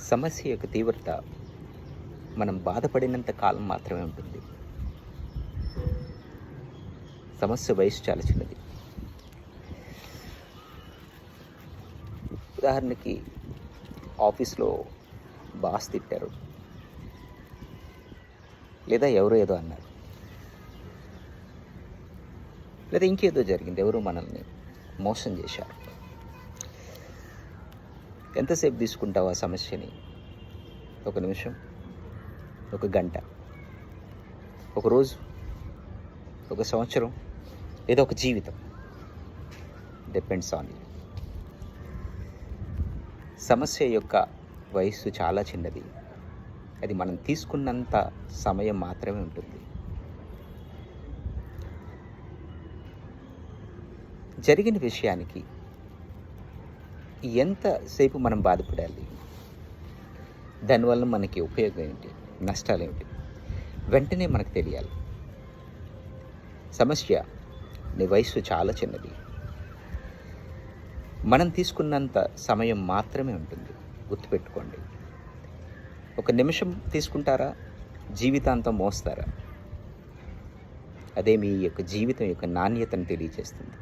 సమస్య యొక్క తీవ్రత మనం బాధపడినంత కాలం మాత్రమే ఉంటుంది. సమస్య వయసు చాలా చిన్నది. ఉదాహరణకి ఆఫీస్లో బాస్ తిట్టారు, లేదా ఎవరో ఏదో అన్నారు, లేదా ఇంకేదో జరిగింది, ఎవరో మనల్ని మోసం చేశారు. ఎంతసేపు తీసుకుంటావు ఆ సమస్యని? ఒక నిమిషం, ఒక గంట, ఒక రోజు, ఒక సంవత్సరం, లేదా ఒక జీవితం? Depends on you. సమస్య యొక్క వయస్సు చాలా చిన్నది. అది మనం తీసుకున్నంత సమయం మాత్రమే ఉంటుంది. జరిగిన విషయానికి ఎంతసేపు మనం బాధపడాలి? దానివల్ల మనకి ఉపయోగం ఏంటి, నష్టాలు ఏమిటి, వెంటనే మనకు తెలియాలి. సమస్య నీ వయస్సు చాలా చిన్నది. మనం తీసుకున్నంత సమయం మాత్రమే ఉంటుంది. గుర్తుపెట్టుకోండి. ఒక నిమిషం తీసుకుంటారా, జీవితాంతం మోస్తారా? అదే మీ యొక్క జీవితం యొక్క నాణ్యతను తెలియజేస్తుంది.